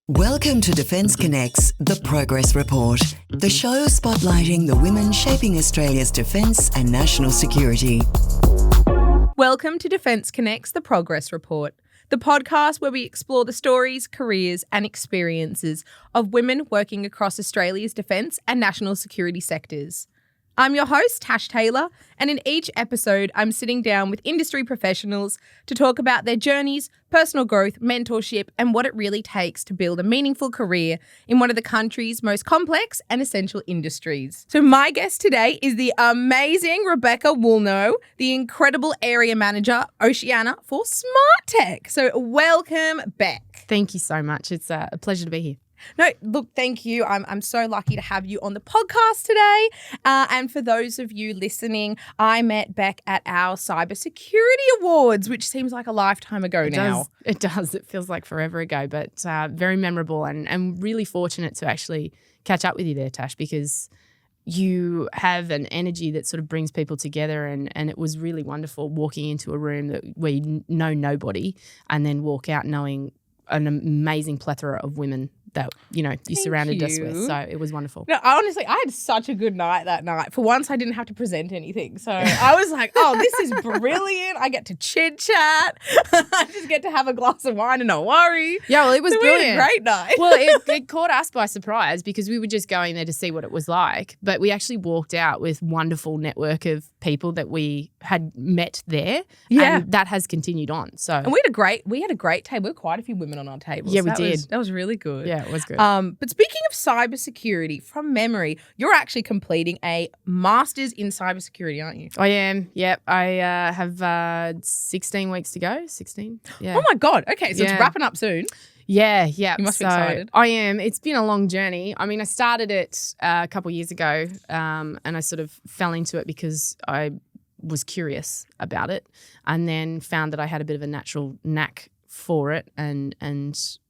Welcome to Defence Connect's The Progress Report, the show spotlighting the women shaping Australia's defence and national security. Welcome to Defence Connect's The Progress Report, the podcast where we explore the stories, careers and experiences of women working across Australia's defence and national security sectors. I'm your host, Tash Taylor, and in each episode, I'm sitting down with industry professionals to talk about their journeys, personal growth, mentorship, and what it really takes to build a meaningful career in one of the country's most complex and essential industries. So my guest today is the amazing Rebecca Woolnough, the incredible area manager, Oceania for Smart Tech. So welcome, Beck. Thank you so much. It's a pleasure to be here. No, look, thank you. I'm so lucky to have you on the podcast today. And for those of you listening, I met Beck at our Cybersecurity Awards, which seems like a lifetime ago now. It does. It feels like forever ago, but very memorable and really fortunate to actually catch up with you there, Tash, because you have an energy that sort of brings people together and it was really wonderful walking into a room where you know nobody and then walk out knowing an amazing plethora of women that, you surrounded us with. So it was wonderful. No, honestly, I had such a good night that night. For once, I didn't have to present anything. So I was like, oh, this is brilliant. I get to chit chat. I just get to have a glass of wine and not worry. Yeah, well, it was brilliant. We had a great night. Well, it caught us by surprise because we were just going there to see what it was like. But we actually walked out with wonderful network of people that we had met there. Yeah. And that has continued on. So and we had a great table. There were quite a few women on our table. Yeah, we did. That was really good. Yeah, it was good. But speaking of cybersecurity, from memory, you're actually completing a master's in cybersecurity, aren't you? I am. Yep. I have 16 weeks to go. 16. Yeah. Oh my God. Okay, so it's wrapping up soon. Yeah. You must be excited. I am. It's been a long journey. I mean, I started it a couple of years ago and I sort of fell into it because I was curious about it and then found that I had a bit of a natural knack for it and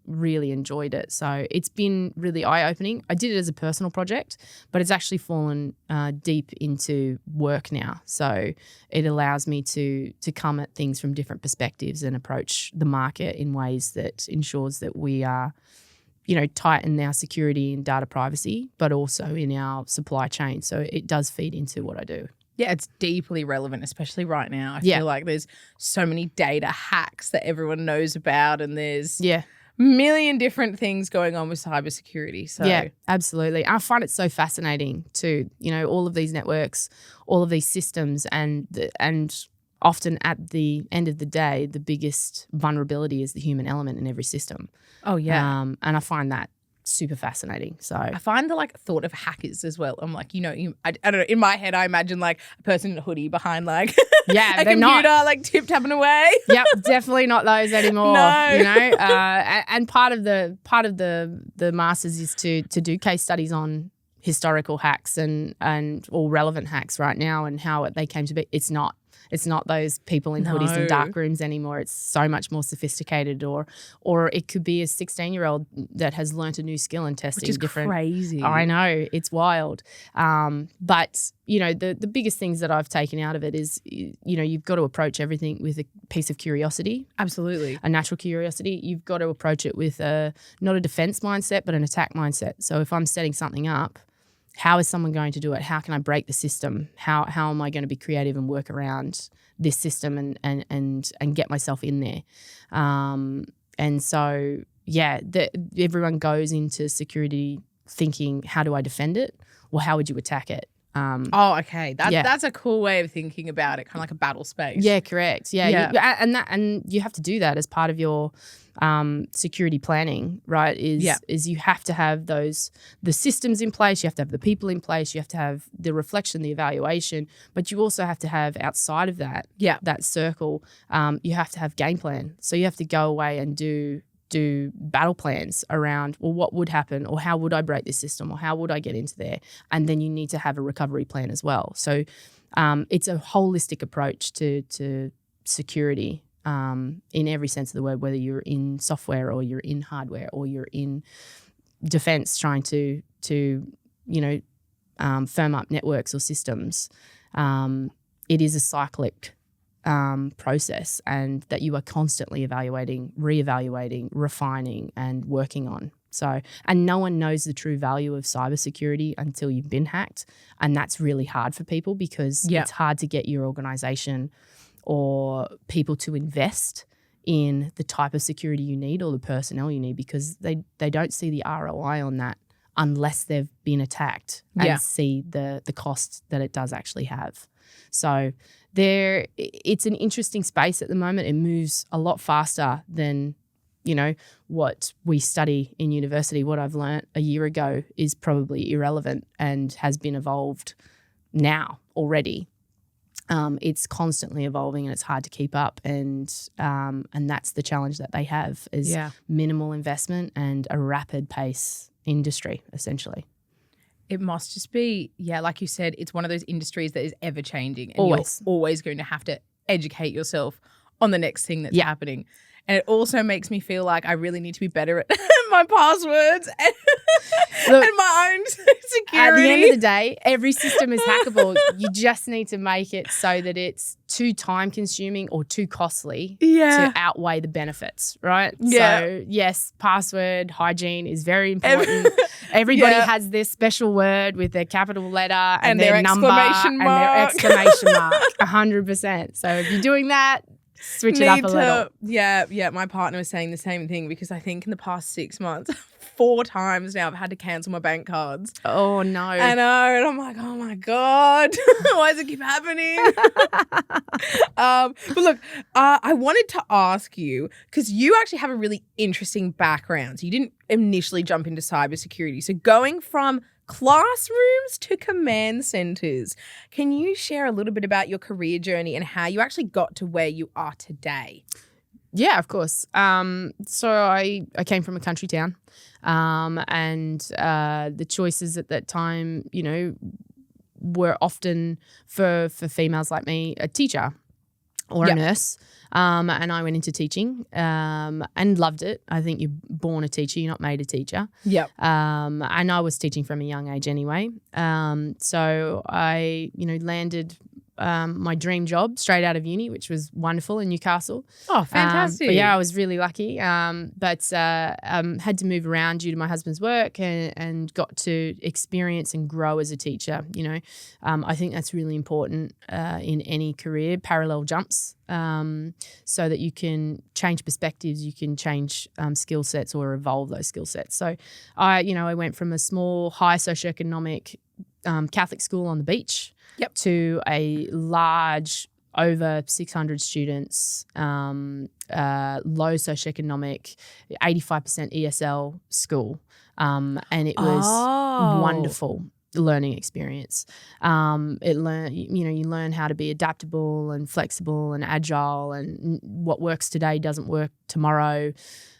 really enjoyed it. So it's been really eye-opening. I did it as a personal project, but it's actually fallen deep into work now. So it allows me to come at things from different perspectives and approach the market in ways that ensures that we are, tight in our security and data privacy, but also in our supply chain. So it does feed into what I do. Yeah, it's deeply relevant, especially right now. I feel like there's so many data hacks that everyone knows about and there's million different things going on with cybersecurity. So yeah, absolutely. I find it so fascinating too, all of these networks, all of these systems and often at the end of the day, the biggest vulnerability is the human element in every system. Oh, yeah. And I find that super fascinating. So I find the thought of hackers as well. I'm like, I don't know, in my head I imagine like a person in a hoodie behind a computer not. Tip tapping away. Yep, definitely not those anymore. No. And part of the masters is to do case studies on historical hacks and all relevant hacks right now and how they came to be. It's not those people in hoodies in dark rooms anymore. It's so much more sophisticated or it could be a 16-year-old that has learnt a new skill and testing. Which is different. Crazy. I know. It's wild. But, the biggest things that I've taken out of it is, you've got to approach everything with a piece of curiosity. Absolutely. A natural curiosity. You've got to approach it with not a defense mindset, but an attack mindset. So if I'm setting something up, how is someone going to do it? How can I break the system? How am I going to be creative and work around this system and get myself in there? And so, everyone goes into security thinking, how do I defend it? Or how would you attack it? Okay. That's a cool way of thinking about it, kind of like a battle space. Yeah, correct. Yeah. And you have to do that as part of your security planning, right? Is you have to have the systems in place, you have to have the people in place, you have to have the reflection, the evaluation, but you also have to have outside of that, that circle, you have to have game plan. So you have to go away and do battle plans around, well, what would happen or how would I break this system or how would I get into there? And then you need to have a recovery plan as well. So it's a holistic approach to security in every sense of the word, whether you're in software or you're in hardware or you're in defense trying to firm up networks or systems. It is a cyclic process and that you are constantly evaluating, reevaluating, refining and working on. So, and no one knows the true value of cybersecurity until you've been hacked. And that's really hard for people because it's hard to get your organization or people to invest in the type of security you need or the personnel you need because they don't see the ROI on that unless they've been attacked and see the cost that it does actually have. So it's an interesting space at the moment. It moves a lot faster than what we study in university. What I've learnt a year ago is probably irrelevant and has been evolved now already. It's constantly evolving and it's hard to keep up, and that's the challenge that they have is minimal investment and a rapid pace industry, essentially. It must just be, like you said, it's one of those industries that is ever changing, and always. You're always going to have to educate yourself on the next thing that's happening. And it also makes me feel like I really need to be better at my passwords and, Look, and my own security. At the end of the day, every system is hackable. You just need to make it so that it's too time consuming or too costly to outweigh the benefits, right? Yeah. So yes, password hygiene is very important. Everybody has their special word with their capital letter and their number exclamation mark. and their exclamation mark, 100%. So if you're doing that, switch it up a little. Yeah. My partner was saying the same thing because I think in the past 6 months, 4 times now I've had to cancel my bank cards. Oh, no. I know. And I'm like, oh, my God. Why does it keep happening? But look, I wanted to ask you, because you actually have a really interesting background. So you didn't initially jump into cybersecurity. So going from classrooms to command centers, can you share a little bit about your career journey and how you actually got to where you are today? Yeah, of course. So I came from a country town, and the choices at that time, were often for females like me, a teacher or a nurse. And I went into teaching and loved it. I think you're born a teacher, you're not made a teacher. Yep. And I was teaching from a young age anyway. So I, landed my dream job straight out of uni, which was wonderful in Newcastle. Oh, fantastic. But I was really lucky. But had to move around due to my husband's work and got to experience and grow as a teacher. I think that's really important in any career, parallel jumps, so that you can change perspectives, you can change skill sets or evolve those skill sets. So I went from a small, high socioeconomic Catholic school on the beach to a large, over 600 students, low socioeconomic, 85% ESL school. And it was wonderful learning experience. You learn how to be adaptable and flexible and agile, and what works today doesn't work tomorrow.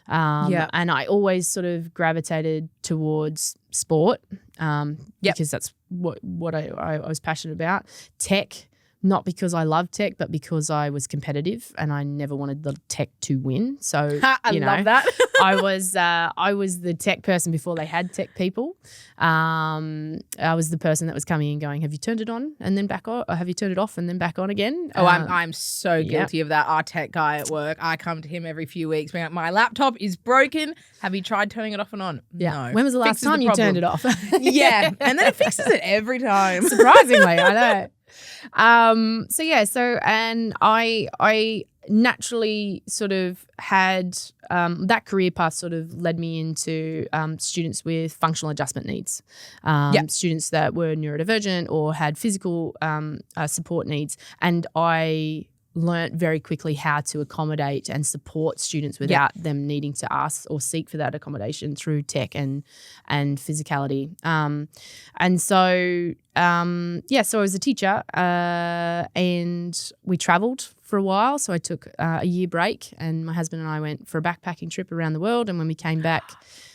And I always sort of gravitated towards sport because that's what I was passionate about. Tech, not because I love tech, but because I was competitive and I never wanted the tech to win. So I love that. I was the tech person before they had tech people. I was the person that was coming and going, have you turned it on and then back on? Or have you turned it off and then back on again? Oh, I'm so guilty of that. Our tech guy at work, I come to him every few weeks. Being like, my laptop is broken. Have you tried turning it off and on? Yeah. No. When was the last time you turned it off? Yeah. And then it fixes it every time. Surprisingly, I know. And I naturally sort of had that career path sort of led me into students with functional adjustment needs, students that were neurodivergent or had physical support needs, and I learnt very quickly how to accommodate and support students without them needing to ask or seek for that accommodation through tech and physicality. So I was a teacher and we travelled for a while. So I took a year break and my husband and I went for a backpacking trip around the world. And when we came back...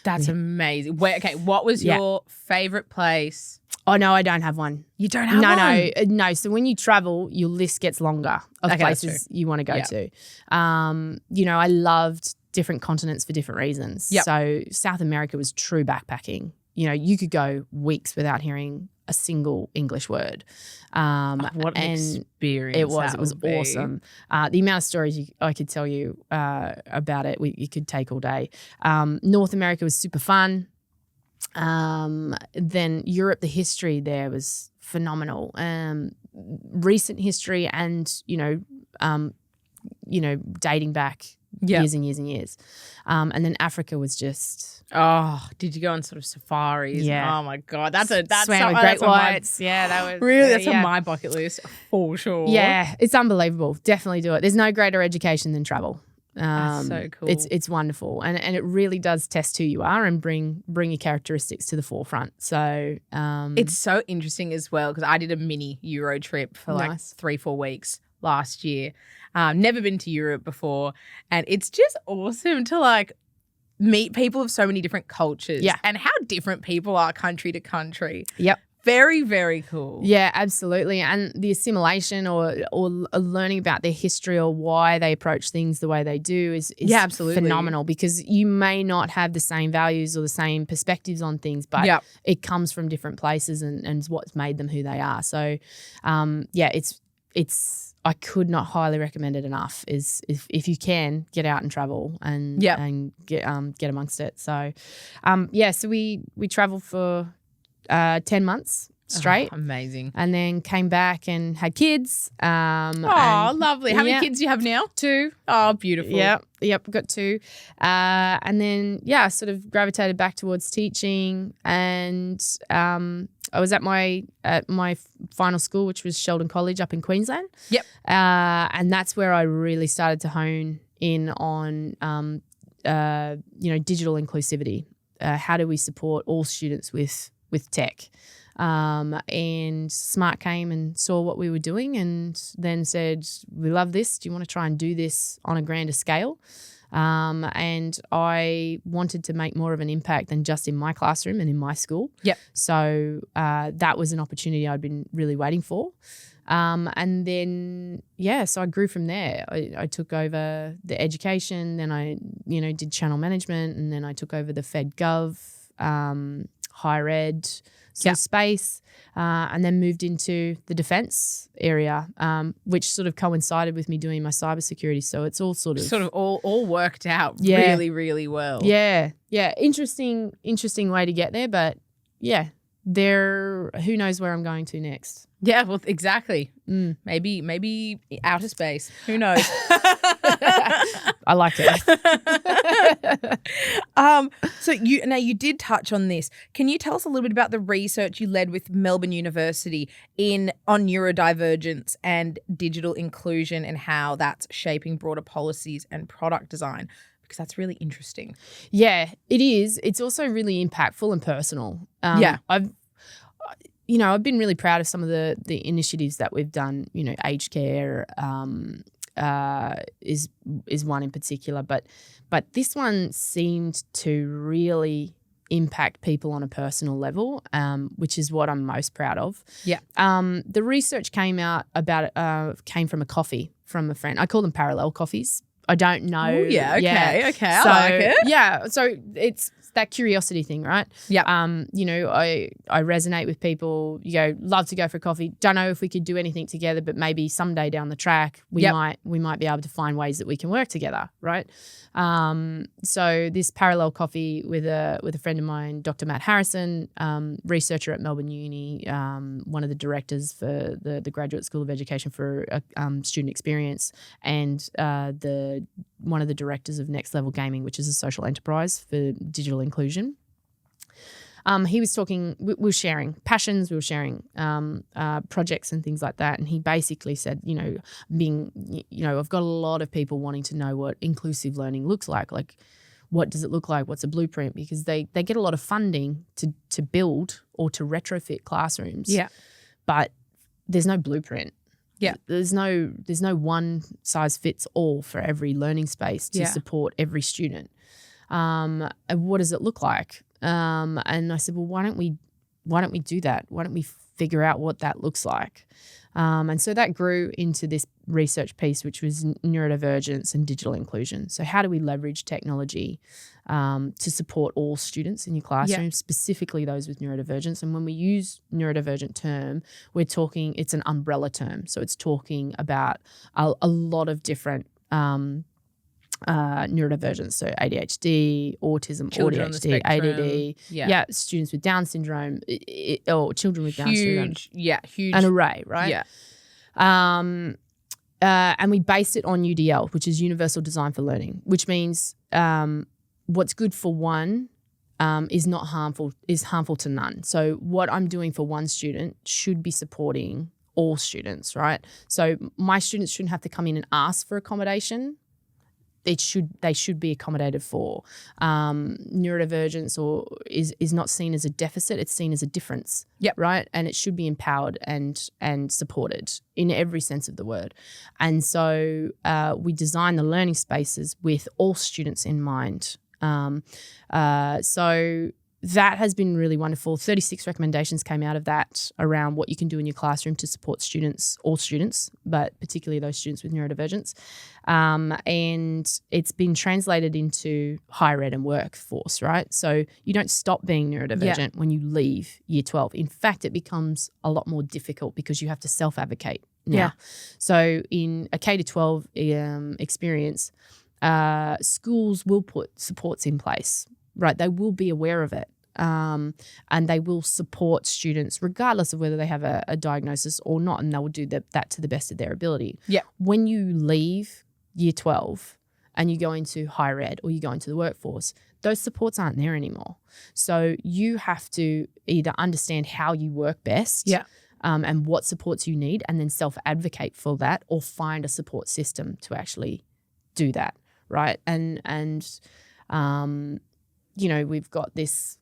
That's amazing. What was your favourite place? Oh, no, I don't have one. You don't have one? No. So when you travel, your list gets longer of places you want to go to. I loved different continents for different reasons. Yep. So South America was true backpacking. You could go weeks without hearing a single English word. What an experience it was be. awesome. The amount of stories I could tell you about it, you could take all day. North America was super fun. Then Europe, the history there was phenomenal. Recent history and, dating back years and years and years. And then Africa was just... Oh, did you go on sort of safaris? Yeah. Oh my God. That's swam with great whites. Yeah, that was... Really, that's on my bucket list for sure. Yeah, it's unbelievable. Definitely do it. There's no greater education than travel. That's so cool. It's wonderful. And it really does test who you are and bring your characteristics to the forefront. So it's so interesting as well because I did a mini Euro trip for like 3-4 weeks last year. Never been to Europe before. And it's just awesome to like meet people of so many different cultures and how different people are country to country. Yep. Very, very cool. Yeah, absolutely. And the assimilation or learning about their history or why they approach things the way they do is absolutely phenomenal because you may not have the same values or the same perspectives on things, but it comes from different places and what's made them who they are. So, it's I could not highly recommend it enough. Is if you can get out and travel and get amongst it. So, so we traveled for 10 months straight. Amazing. And then came back and had kids. Lovely. How many kids do you have now? 2. Oh, beautiful. Yep, got 2. And then, sort of gravitated back towards teaching and I was at my final school, which was Sheldon College up in Queensland. Yep. And that's where I really started to hone in on, digital inclusivity. How do we support all students with tech? And Smart came and saw what we were doing and then said, we love this. Do you want to try and do this on a grander scale? And I wanted to make more of an impact than just in my classroom and in my school. Yep. So that was an opportunity I'd been really waiting for. And then, so I grew from there. I took over the education, then I, did channel management, and then I took over the Fed Gov, higher ed space, and then moved into the defence area, which sort of coincided with me doing my cybersecurity. So it's all sort of all worked out really, really well. Yeah. Interesting way to get there, but who knows where I'm going to next. Yeah, well, exactly. Maybe outer space. Who knows? I like it. So you did touch on this. Can you tell us a little bit about the research you led with Melbourne University on neurodivergence and digital inclusion and how that's shaping broader policies and product design? Because that's really interesting. Yeah, it is. It's also really impactful and personal. I've been really proud of some of the initiatives that we've done. Aged care is one in particular, but this one seemed to really impact people on a personal level, which is what I'm most proud of. Yeah. The research came from a coffee from a friend. I call them parallel coffees. I don't know. Oh, yeah. Okay. So, I like it. Yeah. So it's that curiosity thing, right? Yeah. I resonate with people. Love to go for coffee. Don't know if we could do anything together, but maybe someday down the track we might be able to find ways that we can work together, right? So this parallel coffee with a friend of mine, Dr. Matt Harrison, researcher at Melbourne Uni, one of the directors for the Graduate School of Education for Student Experience, and one of the directors of Next Level Gaming, which is a social enterprise for digital inclusion. He was talking, we were sharing passions, we were sharing projects and things like that. And he basically said, I've got a lot of people wanting to know what inclusive learning looks like. Like, what does it look like? What's a blueprint? Because they get a lot of funding to build or to retrofit classrooms. Yeah. But there's no blueprint. Yeah. There's no one size fits all for every learning space to support every student. And what does it look like? And I said, well, why don't we do that? Why don't we figure out what that looks like? And so that grew into this research piece, which was neurodivergence and digital inclusion. So how do we leverage technology to support all students in your classroom, specifically those with neurodivergence? And when we use neurodivergent term, we're talking, it's an umbrella term. So it's talking about a lot of different neurodivergence, so ADHD, autism, Children ADHD, ADD, students with Down syndrome, or children with Down syndrome. Huge. An array, right? Yeah. And we based it on UDL, which is Universal Design for Learning, which means what's good for one is harmful to none. So what I'm doing for one student should be supporting all students, right? So my students shouldn't have to come in and ask for accommodation. They should be accommodated for. Neurodivergence is not seen as a deficit; it's seen as a difference. Right, and it should be empowered and supported in every sense of the word. And so we design the learning spaces with all students in mind. So that has been really wonderful. 36 recommendations came out of that around what you can do in your classroom to support students, all students, but particularly those students with neurodivergence. And it's been translated into higher ed and workforce, right? So you don't stop being neurodivergent when you leave year 12. In fact, it becomes a lot more difficult because you have to self-advocate now. So in a K-12 experience, schools will put supports in place. Right, they will be aware of it, and they will support students regardless of whether they have a diagnosis or not, and they will do that to the best of their ability. When you leave year 12 and you go into higher ed or you go into the workforce, those supports aren't there anymore. So you have to either understand how you work best and what supports you need, and then self-advocate for that, or find a support system to actually do that, right? And you know, we've got this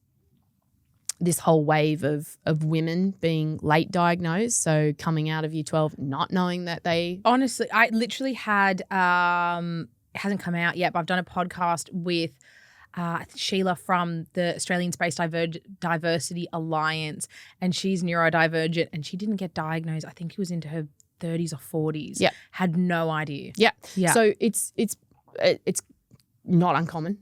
whole wave of women being late diagnosed, so coming out of year 12 not knowing that they... Honestly, I literally had, it hasn't come out yet, but I've done a podcast with Sheila from the Australian Space Diversity Alliance, and she's neurodivergent, and she didn't get diagnosed. I think it was into her 30s or 40s. Had no idea. So it's not uncommon.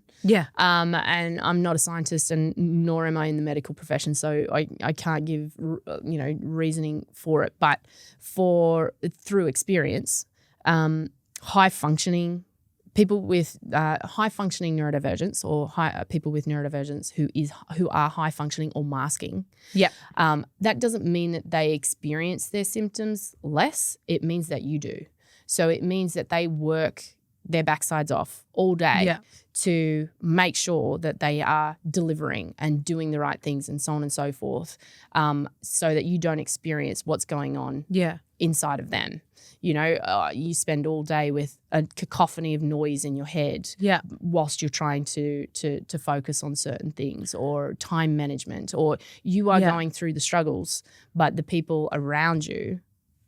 And I'm not a scientist, and nor am I in the medical profession, so I can't give reasoning for it. But through experience, high functioning people with high functioning neurodivergence, or people with neurodivergence who are high functioning or masking. That doesn't mean that they experience their symptoms less. It means that you do. So it means that they work their backsides off all day to make sure that they are delivering and doing the right things and so on and so forth, so that you don't experience what's going on inside of them. You know, you spend all day with a cacophony of noise in your head whilst you're trying to focus on certain things, or time management, or you are going through the struggles, but the people around you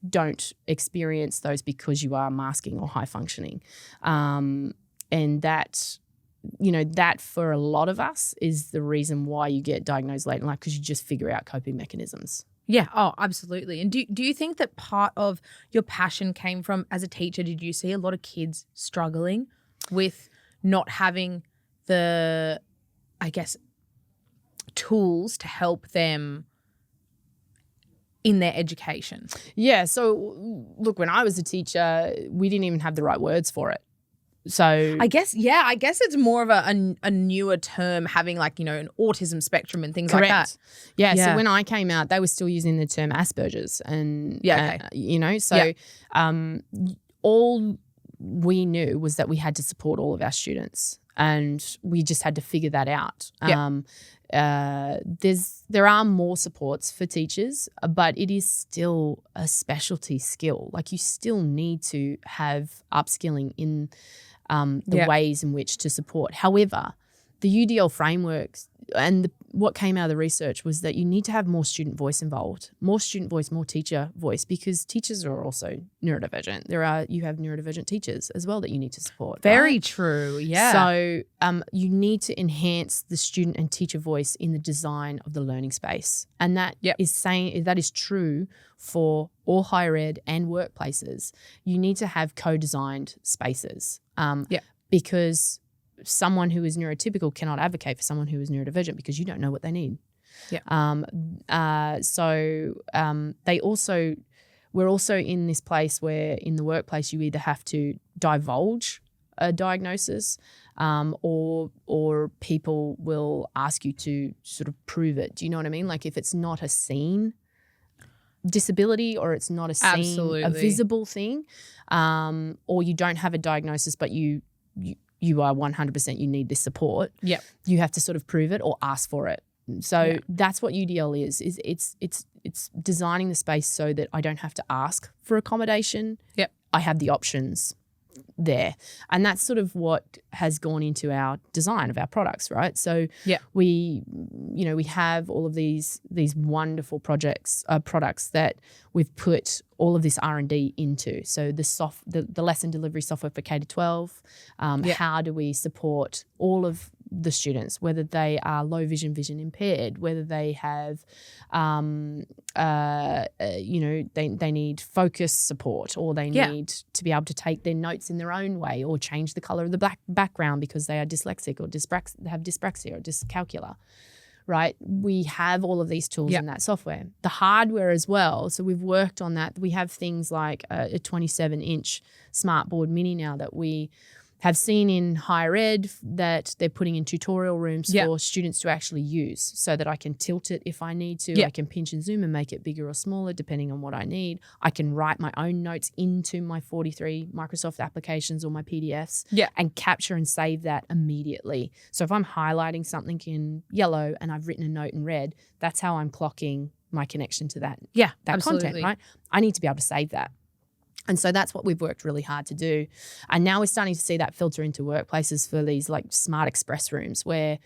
don't experience those because you are masking or high functioning. And that, you know, that for a lot of us is the reason why you get diagnosed late in life, because you just figure out coping mechanisms. Oh, absolutely. And do you think that part of your passion came from, as a teacher, did you see a lot of kids struggling with not having the, I guess, tools to help them in their education? So look, when I was a teacher, we didn't even have the right words for it. So I guess it's more of a newer term, having like, you know, an autism spectrum and things like that. So when I came out, they were still using the term Asperger's, and you know, so all we knew was that we had to support all of our students, and we just had to figure that out. There are more supports for teachers, but it is still a specialty skill. Like, you still need to have upskilling in the ways in which to support. However, the UDL frameworks and what came out of the research was that you need to have more student voice involved, more student voice, more teacher voice, because teachers are also neurodivergent. You have neurodivergent teachers as well that you need to support. Very right? true. Yeah. So you need to enhance the student and teacher voice in the design of the learning space. And that is true for all higher ed and workplaces. You need to have co-designed spaces. Because someone who is neurotypical cannot advocate for someone who is neurodivergent because you don't know what they need. We're also in this place where in the workplace you either have to divulge a diagnosis or people will ask you to sort of prove it. Do you know what I mean? Like if it's not a seen disability or it's not a visible thing, or you don't have a diagnosis but you are 100% you need this support. Yep. You have to sort of prove it or ask for it. So that's what UDL is it's designing the space so that I don't have to ask for accommodation. Yep. I have the options there. And that's sort of what has gone into our design of our products, right? So we have all of these wonderful products that we've put all of this R&D into. So the lesson delivery software for K-12, how do we support all of the students, whether they are low vision impaired, whether they have, they need focus support, or they need to be able to take their notes in their own way, or change the color of the background because they are dyslexic or have dyspraxia or dyscalculia. Right? We have all of these tools in that software. The hardware as well. So we've worked on that. We have things like a 27-inch smartboard mini now that we have seen in higher ed that they're putting in tutorial rooms for students to actually use, so that I can tilt it if I need to. I can pinch and zoom and make it bigger or smaller depending on what I need. I can write my own notes into my 43 Microsoft applications or my PDFs and capture and save that immediately. So if I'm highlighting something in yellow and I've written a note in red, that's how I'm clocking my connection to that content, right? I need to be able to save that. And so that's what we've worked really hard to do. And now we're starting to see that filter into workplaces for these like smart express rooms where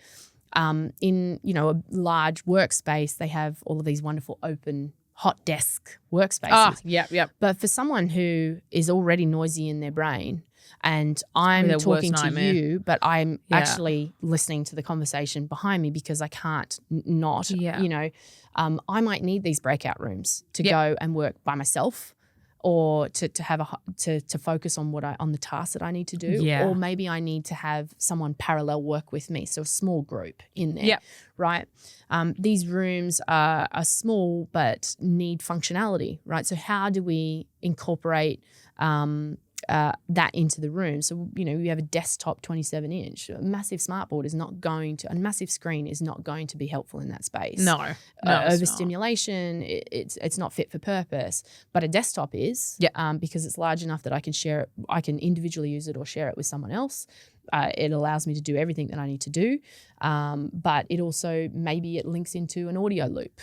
in, a large workspace, they have all of these wonderful open hot desk workspaces. But for someone who is already noisy in their brain and I'm talking to you, but I'm actually listening to the conversation behind me because I can't not, I might need these breakout rooms to go and work by myself, or to have to focus on on the tasks that I need to do, or maybe I need to have someone parallel work with me, so a small group in there, right? These rooms are small but need functionality, right? So how do we incorporate that into the room? So, you have a desktop 27-inch. A massive smartboard is not going to, a massive screen is not going to be helpful in that space. No, overstimulation, it's not fit for purpose. But a desktop is, because it's large enough that I can share it, I can individually use it or share it with someone else. It allows me to do everything that I need to do. But it also, maybe it links into an audio loop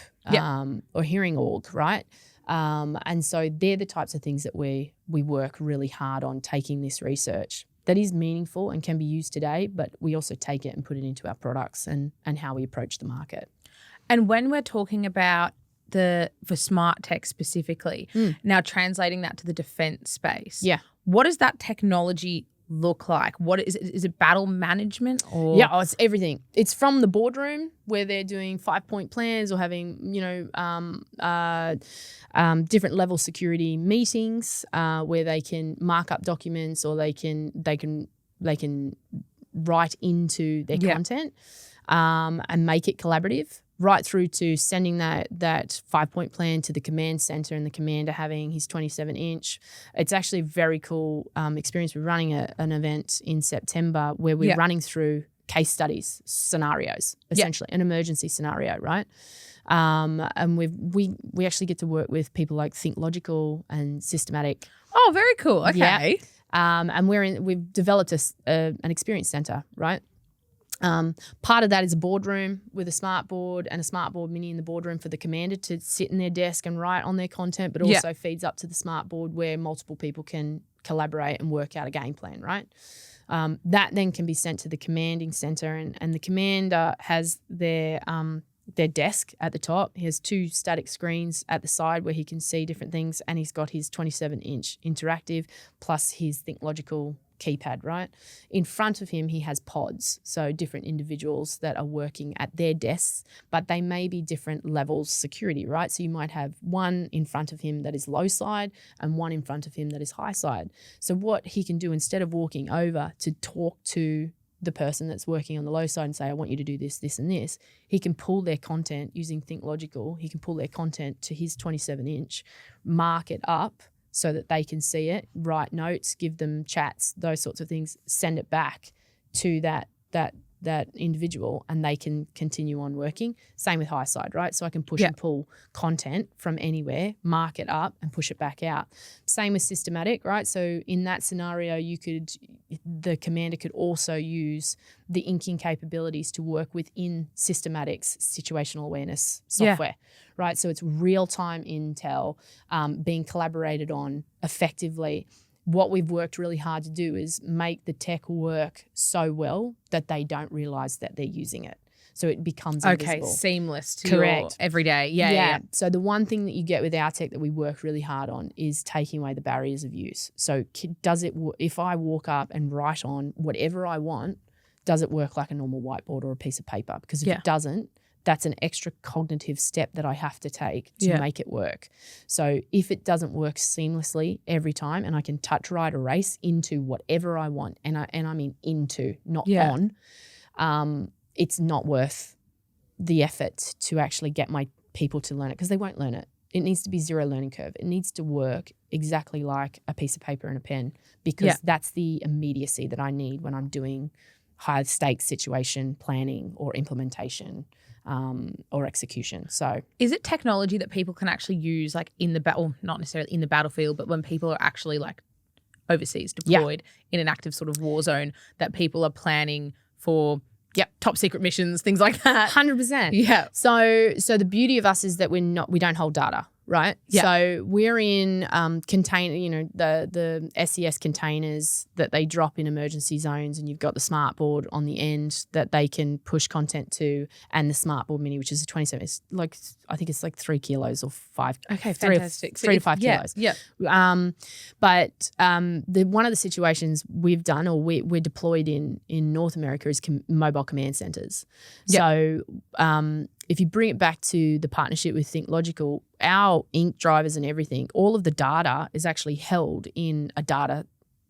or hearing org, right? And so they're the types of things that we work really hard on, taking this research that is meaningful and can be used today, but we also take it and put it into our products and how we approach the market. And when we're talking about for smart tech specifically, now translating that to the defense space, what does that technology look like? What is it? Is it battle management or? It's everything. It's from the boardroom where they're doing 5-point plans or having, different level security meetings where they can mark up documents or they can write into their content and make it collaborative, right through to sending that 5-point plan to the command center and the commander having his 27-inch. It's actually a very cool experience. We're running an event in September where we're running through case studies, scenarios, essentially an emergency scenario, right? And we actually get to work with people like Think Logical and Systematic. Oh, very cool. Okay. And we've developed an experience center, right? Part of that is a boardroom with a smart board and a smart board mini in the boardroom for the commander to sit in their desk and write on their content, but also feeds up to the smart board where multiple people can collaborate and work out a game plan, right? That then can be sent to the commanding center, and the commander has their desk at the top. He has 2 static screens at the side where he can see different things, and he's got his 27-inch interactive plus his Think Logical keypad, right? In front of him, he has pods, so different individuals that are working at their desks, but they may be different levels security, right? So you might have one in front of him that is low side and one in front of him that is high side. So what he can do, instead of walking over to talk to the person that's working on the low side and say, I want you to do this, this, and this, he can pull their content using Think Logical. He can pull their content to his 27-inch, mark it up so that they can see it, write notes, give them chats, those sorts of things, send it back to that individual, and they can continue on working. Same with high side, right? So I can push and pull content from anywhere, mark it up, and push it back out. Same with systematic, right? So in that scenario, the commander could also use the inking capabilities to work within systematic's situational awareness software, right? So it's real-time intel being collaborated on effectively. What we've worked really hard to do is make the tech work so well that they don't realize that they're using it. So it becomes invisible. Seamless to your everyday. Yeah. So the one thing that you get with our tech that we work really hard on is taking away the barriers of use. So if I walk up and write on whatever I want, does it work like a normal whiteboard or a piece of paper? Because if it doesn't, that's an extra cognitive step that I have to take to make it work. So if it doesn't work seamlessly every time, and I can touch, write, erase into whatever I want, and I mean into, not on, it's not worth the effort to actually get my people to learn it, because they won't learn it. It needs to be zero learning curve. It needs to work exactly like a piece of paper and a pen, because that's the immediacy that I need when I'm doing high stakes situation planning or implementation. Or execution. So is it technology that people can actually use like in the battle, not necessarily in the battlefield, but when people are actually like overseas deployed in an active sort of war zone, that people are planning for top secret missions, things like that? 100%. Yeah. So the beauty of us is that we don't hold data, right? Yeah. So we're in container, the SES containers that they drop in emergency zones, and you've got the smart board on the end that they can push content to, and the smart board mini, which is a 27. It's like, I think it's like 3 kilos or 5. Okay, fantastic. 3 to 5 kilos. Yeah. But one of the situations we've done, or we're deployed in North America, is mobile command centers. So if you bring it back to the partnership with Think Logical, our ink drivers and everything, all of the data is actually held in a data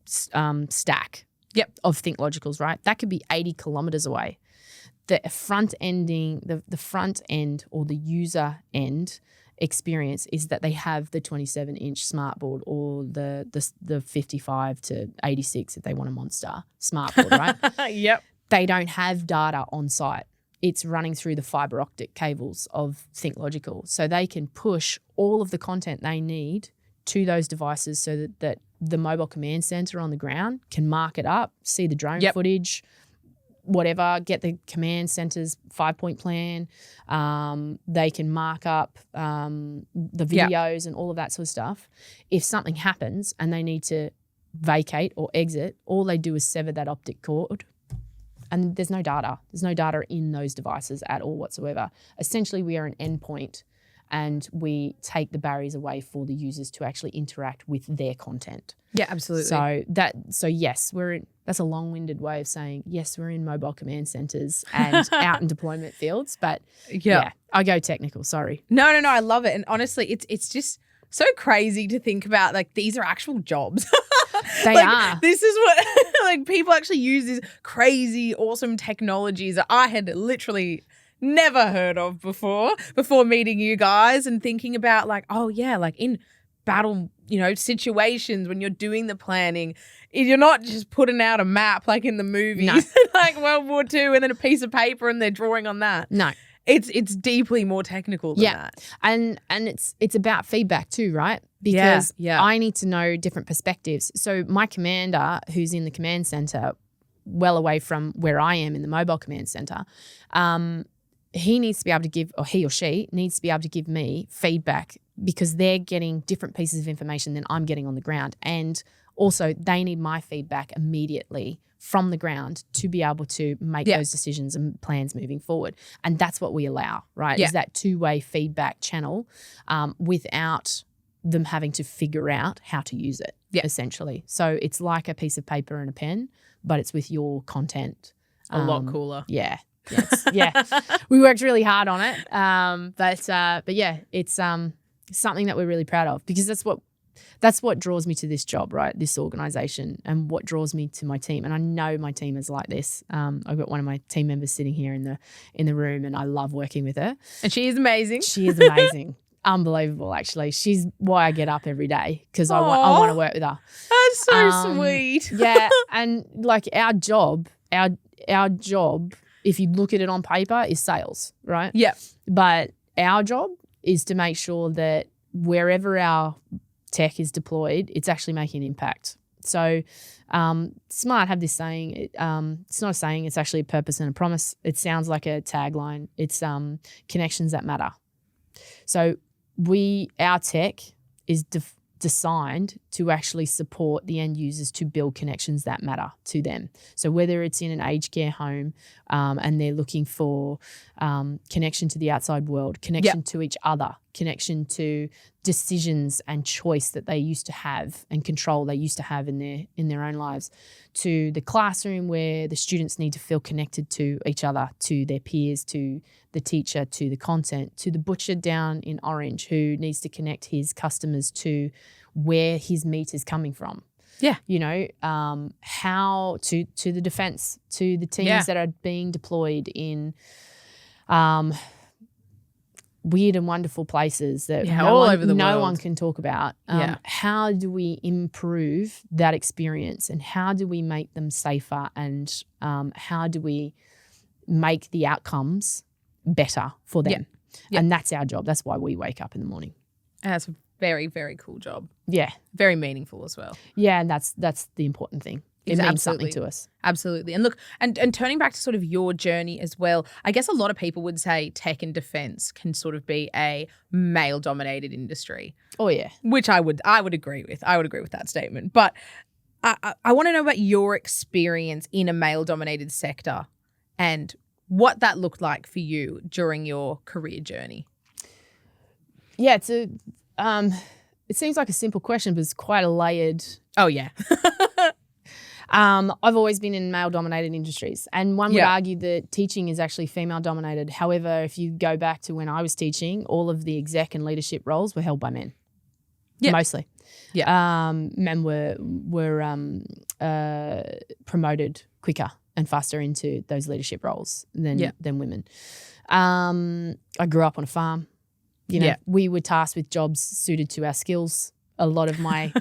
stack of Think Logicals, right? That could be 80 kilometers away. The front end or the user end experience is that they have the 27-inch smartboard or the 55 to 86 if they want a monster smartboard, right? Yep. They don't have data on site. It's running through the fiber optic cables of Think Logical. So they can push all of the content they need to those devices so that the mobile command center on the ground can mark it up, see the drone footage, whatever, get the command center's 5-point plan. They can mark up the videos and all of that sort of stuff. If something happens and they need to vacate or exit, all they do is sever that optic cord. And there's no data. There's no data in those devices at all whatsoever. Essentially, we are an endpoint, and we take the barriers away for the users to actually interact with their content. Yeah, absolutely. So yes, that's a long-winded way of saying yes, we're in mobile command centers and out in deployment fields. But I go technical. Sorry. No, I love it. And honestly, it's just so crazy to think about. Like, these are actual jobs. They are. This is what like people actually use these crazy, awesome technologies that I had literally never heard of before meeting you guys, and thinking about like, oh yeah, like in battle, situations when you're doing the planning, you're not just putting out a map like in the movies, like World War II, and then a piece of paper and they're drawing on that. No. It's deeply more technical than that. And it's about feedback too, right? Because I need to know different perspectives. So my commander, who's in the command center, well away from where I am in the mobile command center, he needs to be able to give, or he or she needs to be able to give me feedback, because they're getting different pieces of information than I'm getting on the ground. And also they need my feedback immediately from the ground to be able to make those decisions and plans moving forward. And that's what we allow, right? Is that two-way feedback channel without them having to figure out how to use it, essentially. So it's like a piece of paper and a pen, but it's with your content. A lot cooler. Yeah. Yes. Yeah. We worked really hard on it. But yeah, it's something that we're really proud of, because that's what draws me to this job, right? This organization, and what draws me to my team. And I know my team is like this. I've got one of my team members sitting here in the room, and I love working with her. And she is amazing. She is amazing. Unbelievable, actually. She's why I get up every day, because I want to work with her. That's so sweet. Yeah. And like our job, if you look at it on paper, is sales, right? Yeah. But our job is to make sure that wherever our tech is deployed, it's actually making an impact. So Smart have this saying, it's not a saying, it's actually a purpose and a promise. It sounds like a tagline. It's connections that matter. So our tech is designed to actually support the end users to build connections that matter to them. So whether it's in an aged care home and they're looking for connection to the outside world, connection to each other, connection to decisions and choice that they used to have and control they used to have in their own lives, to the classroom where the students need to feel connected to each other, to their peers, to the teacher, to the content, to the butcher down in Orange who needs to connect his customers to where his meat is coming from. Yeah. You know, how to the defence, to the teams that are being deployed in weird and wonderful places that no one can talk about. How do we improve that experience, and how do we make them safer, and how do we make the outcomes better for them? And that's our job. That's why we wake up in the morning. And that's a very, very cool job. Yeah. Very meaningful as well. Yeah, and that's the important thing. It means something to us. Absolutely. And look, and turning back to sort of your journey as well, I guess a lot of people would say tech and defence can sort of be a male-dominated industry. Oh, yeah. Which I would agree with. I would agree with that statement. But I want to know about your experience in a male-dominated sector and what that looked like for you during your career journey. Yeah, it seems like a simple question, but it's quite a layered. Oh, yeah. I've always been in male-dominated industries, and one would argue that teaching is actually female-dominated. However, if you go back to when I was teaching, all of the exec and leadership roles were held by men, mostly. Yeah. Men were promoted quicker and faster into those leadership roles than women. I grew up on a farm. You know, we were tasked with jobs suited to our skills. A lot of my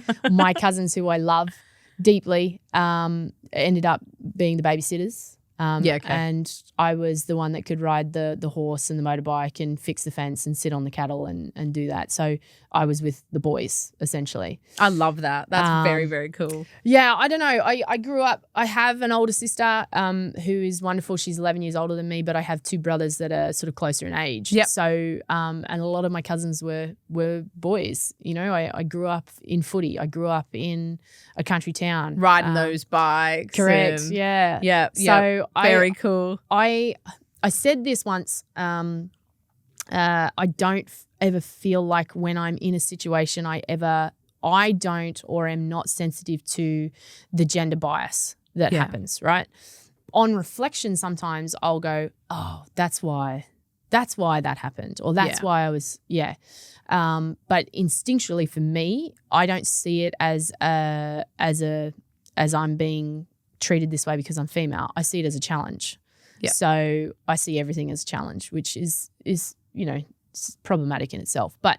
cousins who I love deeply ended up being the babysitters. And I was the one that could ride the horse and the motorbike and fix the fence and sit on the cattle and do that. So I was with the boys, essentially. I love that. That's very, very cool. Yeah, I don't know. I grew up, I have an older sister who is wonderful. She's 11 years older than me, but I have two brothers that are sort of closer in age. Yep. So, and a lot of my cousins were boys. You know, I grew up in footy. I grew up in a country town. Riding those bikes. Correct, yeah. Yeah. So very cool. I said this once. I don't ever feel like when I'm in a situation I don't or am not sensitive to the gender bias that happens, right? On reflection, sometimes I'll go, oh, that's why that happened, or that's why I was, but instinctually for me, I don't see it as I'm being treated this way because I'm female. I see it as a challenge. Yep. So I see everything as a challenge, which is you know, problematic in itself. But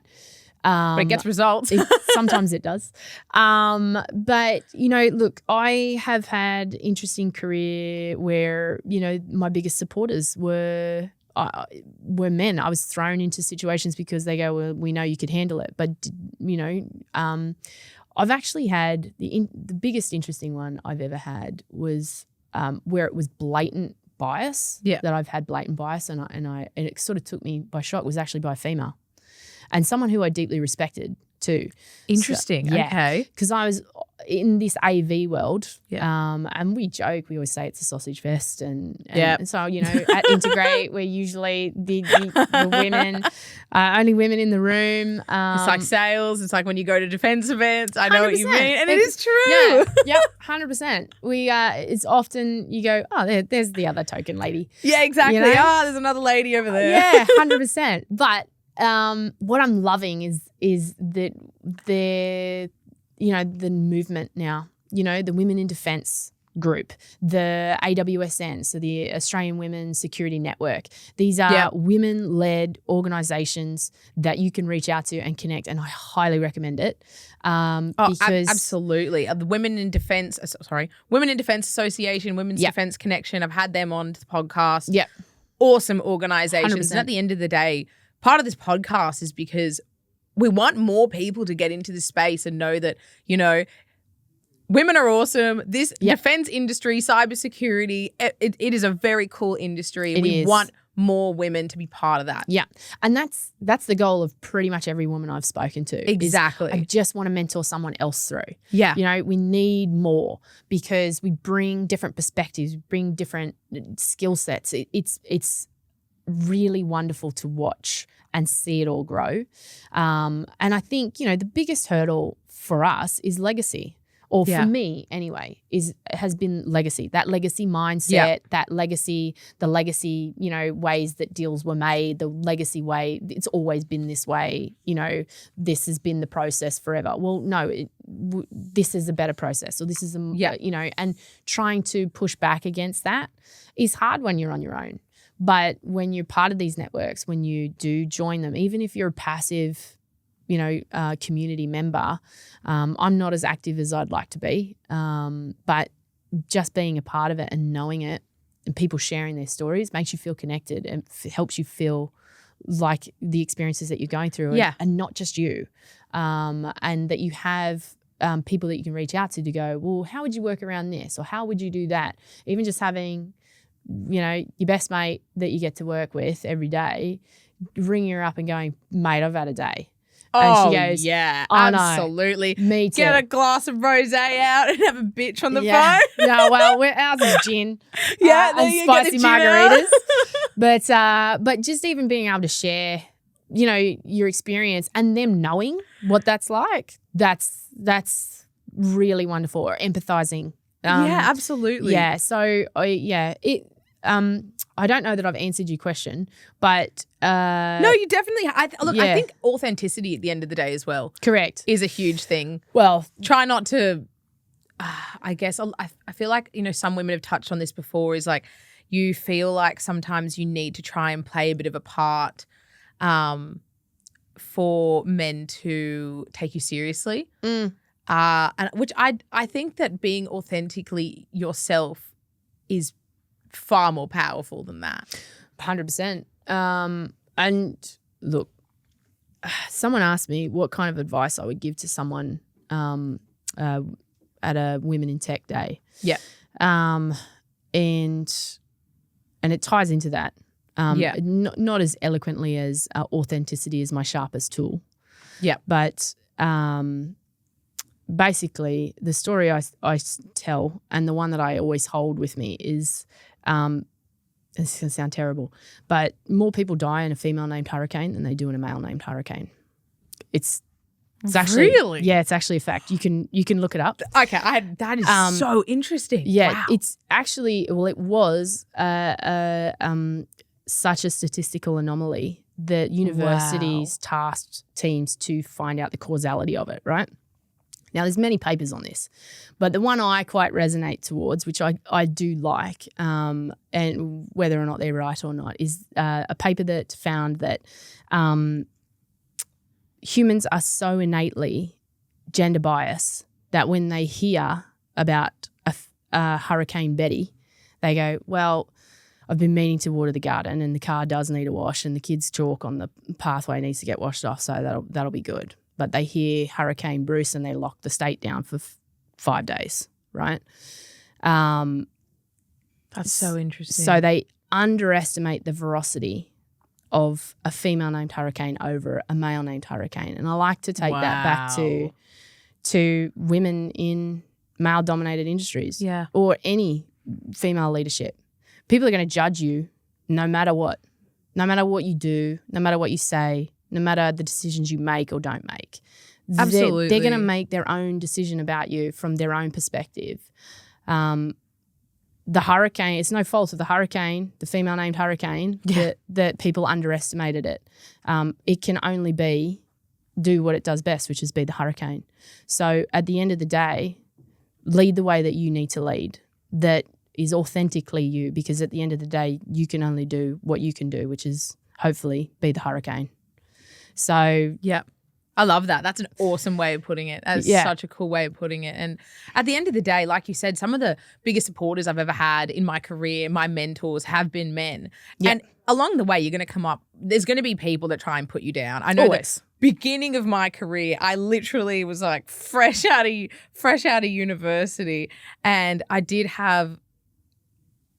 it gets results. Sometimes it does. But, you know, look, I have had interesting career where, you know, my biggest supporters were men. I was thrown into situations because they go, well, we know you could handle it. But, you know, I've actually had the biggest interesting one I've ever had was where it was blatant bias. Yeah. That I've had blatant bias, and it sort of took me by shock. Was actually by a female, and someone who I deeply respected too. Interesting. So, okay. Because in this AV world, and we joke, we always say it's a sausage fest, and so at Integrate we're usually the women, only women in the room. It's like sales. It's like when you go to defence events. I know what you mean, and it is true. Yeah, 100%. We it's often you go, oh, there's the other token lady. Yeah, exactly. Oh, there's another lady over there. Yeah, 100%. But what I'm loving is that the movement now, the Women in Defence group, the AWSN, so the Australian Women's Security Network. These are women-led organisations that you can reach out to and connect, and I highly recommend it. Because absolutely. The Women in Defence Association, Women's Defence Connection, I've had them on the podcast. Yeah. Awesome organisations. And at the end of the day, part of this podcast is because we want more people to get into this space and know that, women are awesome. This defense industry, cybersecurity, it is a very cool industry. We want more women to be part of that. Yeah. And that's the goal of pretty much every woman I've spoken to. Exactly. I just want to mentor someone else through. Yeah. We need more because we bring different perspectives, we bring different skill sets. It's really wonderful to watch and see it all grow. And I think, the biggest hurdle for us is legacy, or for me anyway, has been legacy, that legacy mindset, the legacy, ways that deals were made, the legacy way, it's always been this way, this has been the process forever. Well, no, this is a better process, or this is, and trying to push back against that is hard when you're on your own. But when you're part of these networks, when you do join them, even if you're a passive, community member, I'm not as active as I'd like to be. But just being a part of it and knowing it and people sharing their stories makes you feel connected and helps you feel like the experiences that you're going through and not just you. And that you have people that you can reach out to go, well, how would you work around this? Or how would you do that? Even just having your best mate that you get to work with every day, ringing her up and going, mate, I've had a day. And she goes, absolutely. Me too. Get a glass of rosé out and have a bitch on the phone. No, well, ours is gin. And spicy margaritas. But just even being able to share, your experience and them knowing what that's like, that's really wonderful. Or empathizing. Absolutely. Yeah. So I don't know that I've answered your question, but no, you definitely. I think authenticity at the end of the day as well. Correct. Is a huge thing. Well, try not to. I guess I feel like some women have touched on this before. Is like you feel like sometimes you need to try and play a bit of a part, for men to take you seriously. And which I think that being authentically yourself is far more powerful than that. 100%. And look, someone asked me what kind of advice I would give to someone at a Women in Tech Day. Yeah. And it ties into that. Not as eloquently as authenticity is my sharpest tool. Yeah. But basically the story I tell, and the one that I always hold with me is, this is going to sound terrible, but more people die in a female named Hurricane than they do in a male named Hurricane. It's actually, really? Yeah, it's actually a fact. You can look it up. Okay, that is so interesting. Yeah, wow. It's actually, it was such a statistical anomaly that universities tasked teams to find out the causality of it, right? Now, there's many papers on this, but the one I quite resonate towards, which I do like, and whether or not they're right or not, is a paper that found that humans are so innately gender biased that when they hear about a Hurricane Betty, they go, well, I've been meaning to water the garden and the car does need a wash and the kids' chalk on the pathway needs to get washed off, so that'll be good. But they hear Hurricane Bruce and they lock the state down for 5 days, right? That's so interesting. So they underestimate the veracity of a female named Hurricane over a male named Hurricane. And I like to take that back to women in male-dominated industries or any female leadership. People are going to judge you no matter what you do, no matter what you say, no matter the decisions you make or don't make. Absolutely. They're going to make their own decision about you from their own perspective. The hurricane, it's no fault of the hurricane, the female named hurricane, that people underestimated it. It can only do what it does best, which is be the hurricane. So at the end of the day, lead the way that you need to lead, that is authentically you, because at the end of the day, you can only do what you can do, which is hopefully be the hurricane. So yeah. I love that. That's an awesome way of putting it. That's such a cool way of putting it. And at the end of the day, like you said, some of the biggest supporters I've ever had in my career, my mentors, have been men. Yep. And along the way, you're going to come up, there's going to be people that try and put you down. I know that beginning of my career, I literally was like fresh out of university. And I did have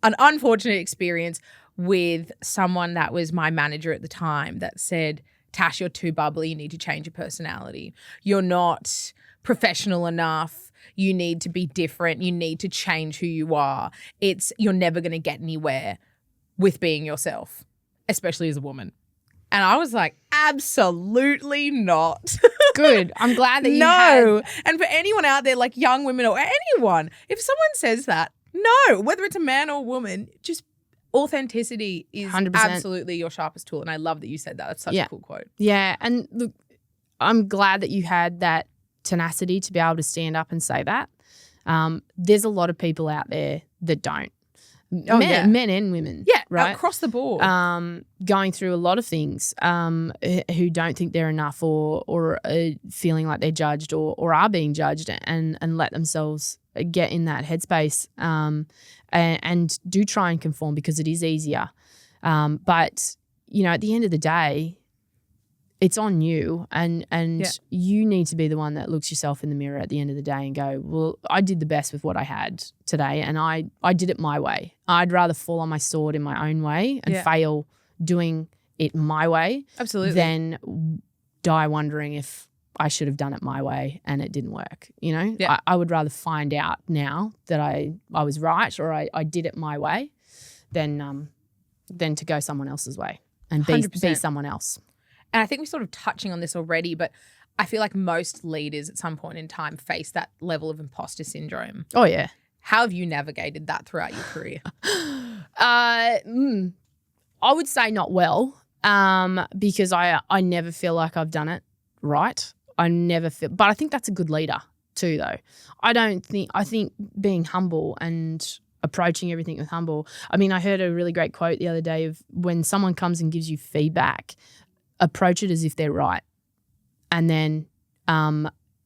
an unfortunate experience with someone that was my manager at the time that said, Tash, you're too bubbly. You need to change your personality. You're not professional enough. You need to be different. You need to change who you are. You're never going to get anywhere with being yourself, especially as a woman. And I was like, absolutely not. Good. I'm glad that you No. And for anyone out there, like young women or anyone, if someone says that, no, whether it's a man or a woman, just authenticity is 100%. Absolutely your sharpest tool. And I love that you said that. That's such a cool quote. Yeah. And look, I'm glad that you had that tenacity to be able to stand up and say that. There's a lot of people out there that don't. Men and women. Yeah, right? Across the board. Going through a lot of things, who don't think they're enough or feeling like they're judged or are being judged and let themselves get in that headspace and do try and conform because it is easier. But, at the end of the day, it's on you and you need to be the one that looks yourself in the mirror at the end of the day and go, well, I did the best with what I had today and I did it my way. I'd rather fall on my sword in my own way and fail doing it my way than die wondering if I should have done it my way and it didn't work. I would rather find out now that I was right or I did it my way than to go someone else's way and be someone else. And I think we're sort of touching on this already, but I feel like most leaders at some point in time face that level of imposter syndrome. Oh, yeah. How have you navigated that throughout your career? I would say not well, because I never feel like I've done it right. But I think that's a good leader too, though. I think being humble and approaching everything with humble. I mean, I heard a really great quote the other day of when someone comes and gives you feedback, approach it as if they're right. And then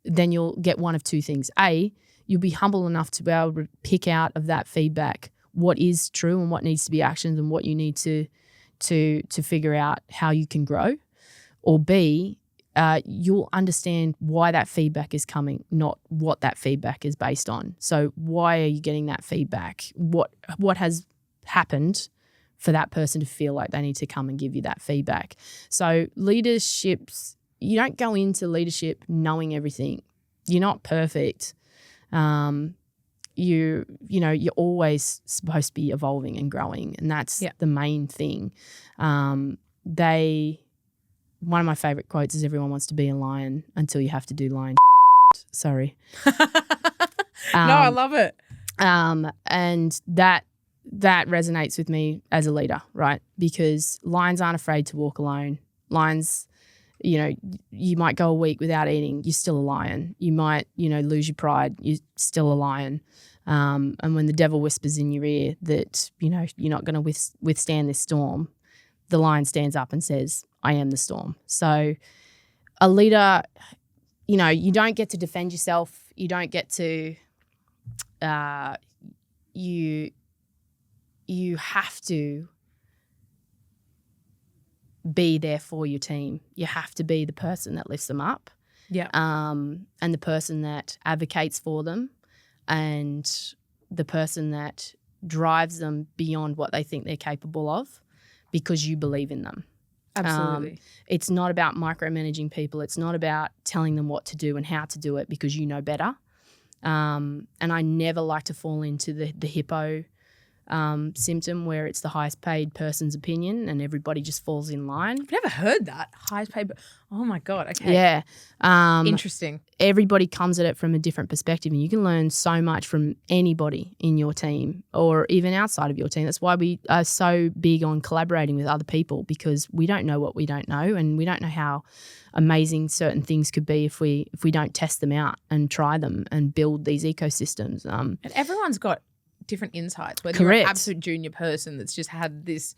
you'll get one of two things. A, you'll be humble enough to be able to pick out of that feedback what is true and what needs to be actioned and what you need to figure out how you can grow. Or B, you'll understand why that feedback is coming, not what that feedback is based on. So why are you getting that feedback? What has happened for that person to feel like they need to come and give you that feedback? So leaderships, you don't go into leadership knowing everything. You're not perfect. You're always supposed to be evolving and growing, and that's the main thing. One of my favorite quotes is everyone wants to be a lion until you have to do lion Sorry. No, I love it. And that resonates with me as a leader, right? Because lions aren't afraid to walk alone. Lions, you might go a week without eating, you're still a lion. You might, lose your pride, you're still a lion. And when the devil whispers in your ear that, you're not going to withstand this storm, the lion stands up and says, I am the storm. So a leader, you don't get to defend yourself. You don't get to, you have to be there for your team. You have to be the person that lifts them up. Yeah. And the person that advocates for them and the person that drives them beyond what they think they're capable of because you believe in them. Absolutely. It's not about micromanaging people. It's not about telling them what to do and how to do it because you know better. And I never like to fall into the hippo symptom where it's the highest paid person's opinion and everybody just falls in line. I've never heard that. Highest paid. Oh my God. Okay. Yeah. Interesting. Everybody comes at it from a different perspective and you can learn so much from anybody in your team or even outside of your team. That's why we are so big on collaborating with other people because we don't know what we don't know and we don't know how amazing certain things could be if we don't test them out and try them and build these ecosystems. And everyone's got different insights, whether Correct. you're an absolute junior person that's just had this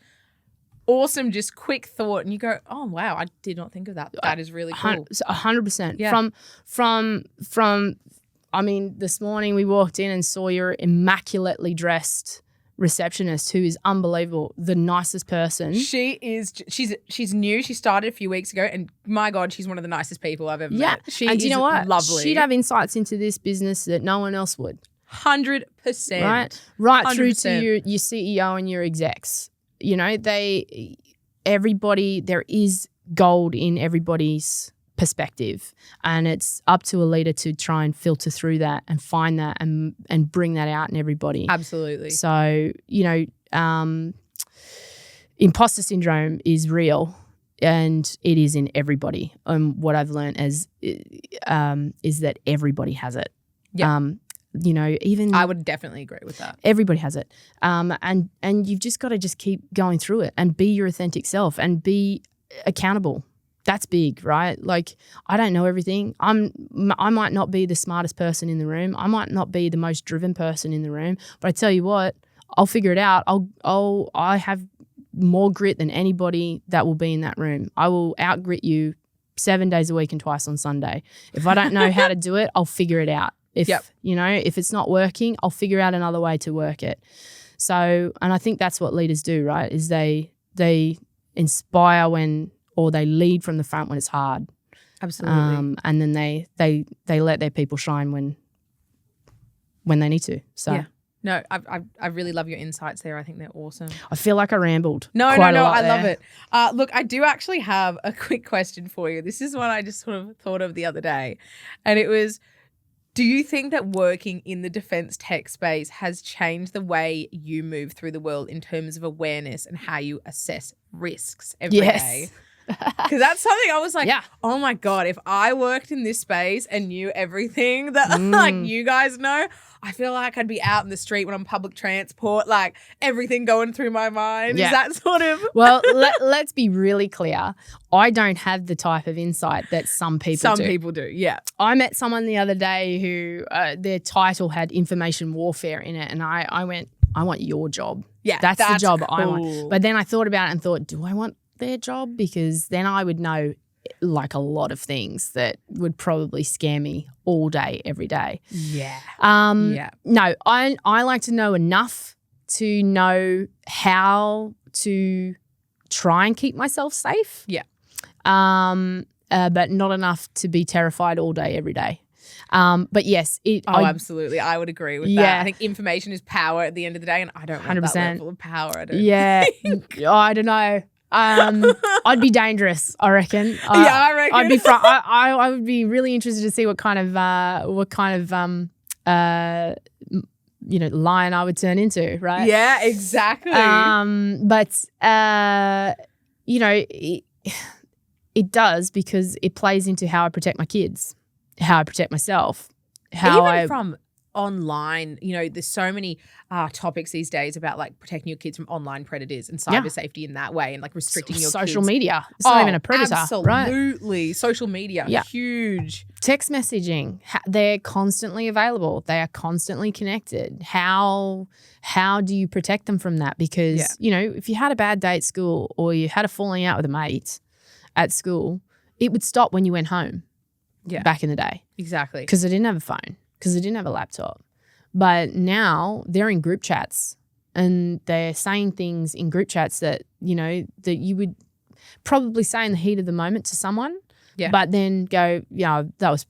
awesome, just quick thought and you go, oh, wow, I did not think of that. That is really cool. 100%. Yeah. From I mean, this morning we walked in and saw your immaculately dressed receptionist who is unbelievable, the nicest person. She's new. She started a few weeks ago and my God, she's one of the nicest people I've ever met. She and is you know what? Lovely. She'd have insights into this business that no one else would. 100%. Right 100%. through to your CEO and your execs. You know, everybody, there is gold in everybody's perspective and it's up to a leader to try and filter through that and find that and bring that out in everybody. Absolutely. So, you know, imposter syndrome is real and it is in everybody. What I've learned is that everybody has it. Yeah. You know, even I would definitely agree with that. Everybody has it. And you've just got to just keep going through it and be your authentic self and be accountable. That's big, right? Like, I don't know everything. I might not be the smartest person in the room. I might not be the most driven person in the room, but I tell you what, I'll figure it out. I have more grit than anybody that will be in that room. I will outgrit you 7 days a week and twice on Sunday. If I don't know how to do it, I'll figure it out. You know, if it's not working, I'll figure out another way to work it. So, and I think that's what leaders do, right? Is they inspire or they lead from the front when it's hard. Absolutely. And then they let their people shine when they need to. So yeah. No, I really love your insights there. I think they're awesome. I feel like I rambled. No, I love it. Look, I do actually have a quick question for you. This is one I just sort of thought of the other day. And it was, do you think that working in the defence tech space has changed the way you move through the world in terms of awareness and how you assess risks every day? Because that's something I was like, oh my God, if I worked in this space and knew everything that like you guys know, I feel like I'd be out in the street when I'm public transport, like everything going through my mind. Yeah. Is that sort of? Well, let's be really clear. I don't have the type of insight that some people do. Some people do, yeah. I met someone the other day who their title had information warfare in it and I went, I want your job. Yeah, that's the job cool. I want. But then I thought about it and thought, do I want their job? Because then I would know like a lot of things that would probably scare me all day, every day. Yeah. No, I like to know enough to know how to try and keep myself safe. Yeah. But not enough to be terrified all day, every day. But yes. Absolutely. I would agree with that. I think information is power at the end of the day and I don't want 100%. That level of power. I don't know. I'd be dangerous, I reckon. I reckon. I'd be I would be really interested to see what kind of lion I would turn into, right? Yeah, exactly. But it does because it plays into how I protect my kids, how I protect myself, from online, there's so many topics these days about like protecting your kids from online predators and cyber safety in that way and like restricting your social kids. media. It's not even a predator, absolutely. Right? Social media, huge. Text messaging, they're constantly available. They are constantly connected. How do you protect them from that? Because, if you had a bad day at school or you had a falling out with a mate at school, it would stop when you went home back in the day. Exactly. Because they didn't have a phone. Because they didn't have a laptop. But now they're in group chats and they're saying things in group chats that, that you would probably say in the heat of the moment to someone, but then go, that was,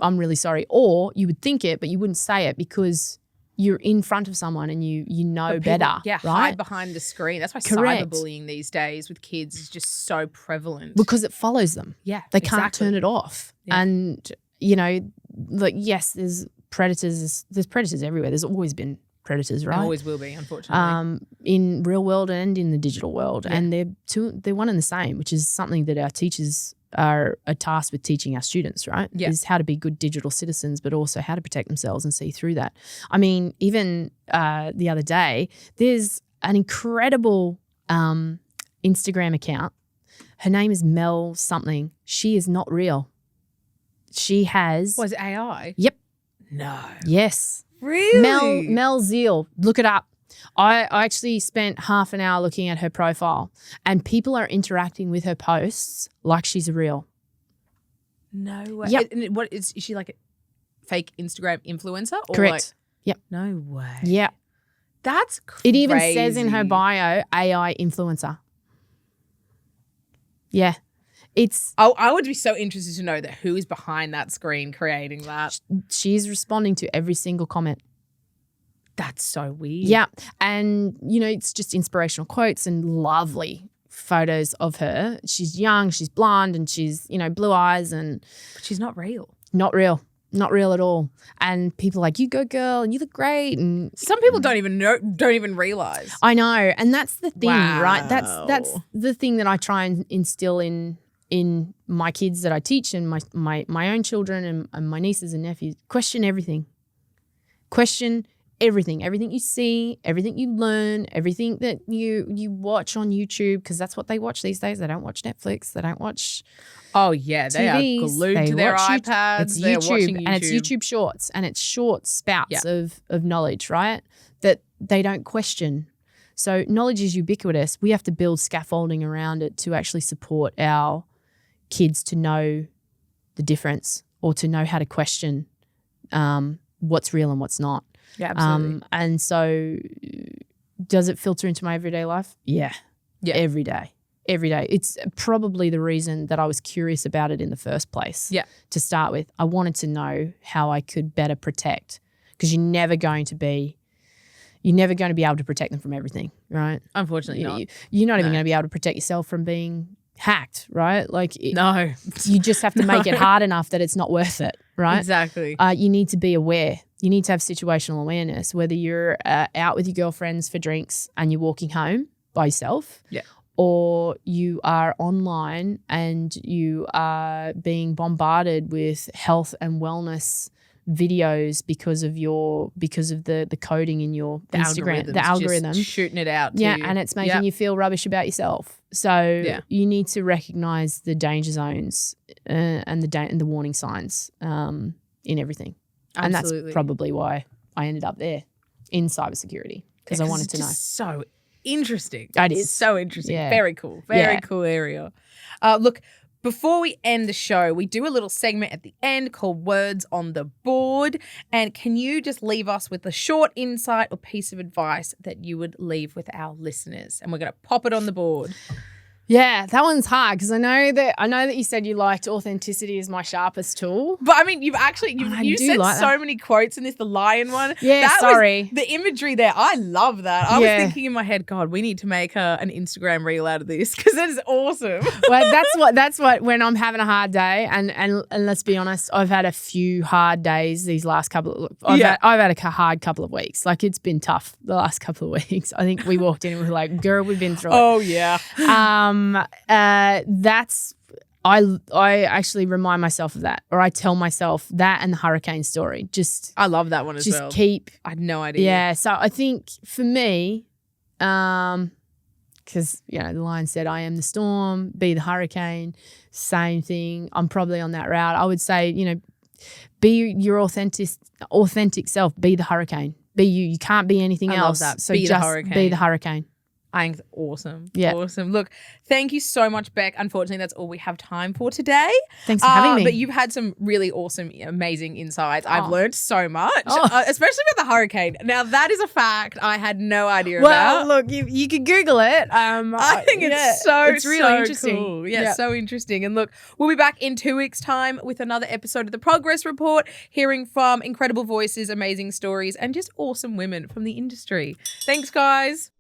I'm really sorry. Or you would think it, but you wouldn't say it because you're in front of someone and you know But people, better, yeah, right? hide behind the screen. That's why Correct. cyberbullying these days with kids is just so prevalent. Because it follows them. Yeah, They can't turn it off. Yeah. And, you know, like, yes, there's predators. There's predators everywhere. There's always been predators, right? There always will be, unfortunately. In real world and in the digital world. Yeah. And they're one and the same, which is something that our teachers are tasked with teaching our students, right? Yeah. Is how to be good digital citizens, but also how to protect themselves and see through that. I mean, even the other day, there's an incredible Instagram account. Her name is Mel something. She is not real. She has... Was it AI? Yep. No. Yes. Really? Mel Zeal. Look it up. I actually spent half an hour looking at her profile, and people are interacting with her posts like she's real. No way. Yep. And what is she like a fake Instagram influencer? Or Correct. Like, Yep. no way. Yeah. That's crazy. It even says in her bio, AI influencer. Yeah. It's... I would be so interested to know that who is behind that screen creating that. She's responding to every single comment. That's so weird. Yeah. And, you know, it's just inspirational quotes and lovely photos of her. She's young, she's blonde, and she's, you know, blue eyes, and But she's not real. not real. Not real at all. And people are like, you go girl, and you look great. And Some people don't even realize. I know. And that's the thing, right? That's Wow. the thing that I try and instill in my kids that I teach, and my own children and my nieces and nephews. Question everything. Question everything you see, everything you learn, everything that you watch on YouTube, because that's what they watch these days. They don't watch Netflix. They don't watch Oh yeah, they TVs. are glued They to their watch iPads. It's They're YouTube, watching YouTube. and it's YouTube Shorts, and it's short spouts Yeah. of knowledge, right? That they don't question. So knowledge is ubiquitous. We have to build scaffolding around it to actually support our kids to know the difference, or to know how to question what's real and what's not. Yeah, absolutely. And so does it filter into my everyday life? Yeah. Every day. It's probably the reason that I was curious about it in the first place. Yeah. To start with, I wanted to know how I could better protect, because you're never going to be able to protect them from everything, right? Unfortunately not. You're not even No. going to be able to protect yourself from being hacked, right? Like No. you just have to make it hard enough that it's not worth it, right? Exactly. You need to be aware. You need to have situational awareness, whether you're out with your girlfriends for drinks and you're walking home by yourself, Yeah. or you are online and you are being bombarded with health and wellness videos because of the coding in your Instagram, the algorithm. Just shooting it out to Yeah, you. and it's making Yep. you feel rubbish about yourself. So Yeah. you need to recognize the danger zones and the warning signs in everything. And Absolutely. that's probably why I ended up there in cybersecurity, because I wanted to know. It's so interesting. It It's is. so interesting. Yeah. Very cool. Very Yeah. cool area. Look, before we end the show, we do a little segment at the end called Words on the Board. And can you just leave us with a short insight or piece of advice that you would leave with our listeners? And we're going to pop it on the board. Yeah, that one's hard, because I know that you said you liked authenticity as my sharpest tool. But I mean, you've I you do said like so that. many quotes in this, the lion one. Yeah, That sorry. was the imagery there. I love that. I was Yeah. thinking in my head, God, we need to make an Instagram reel out of this, because it is awesome. Well, that's what when I'm having a hard day, and let's be honest, I've had a few hard days these last couple of I've had a hard couple of weeks. Like, it's been tough the last couple of weeks. I think we walked in and we were like, girl, we've been through it. Oh yeah. That's I actually remind myself of that, or I tell myself that, and the hurricane story. I love that one as Just well. keep. I had no idea. Yeah. So I think for me, because the line said, "I am the storm, be the hurricane." Same thing. I'm probably on that route. I would say, be your authentic self. Be the hurricane. Be you. You can't be anything I love else. that. So Be the just hurricane. be the hurricane. I think it's awesome. Yeah. Awesome. Look, thank you so much, Beck. Unfortunately, that's all we have time for today. Thanks for having me. But you've had some really awesome, amazing insights. I've learned so much, especially about the hurricane. Now, that is a fact I had no idea about. Well, look, you could Google it. I think it's really interesting. Cool. Yeah, so interesting. And look, we'll be back in 2 weeks' time with another episode of The Progress Report, hearing from incredible voices, amazing stories, and just awesome women from the industry. Thanks, guys.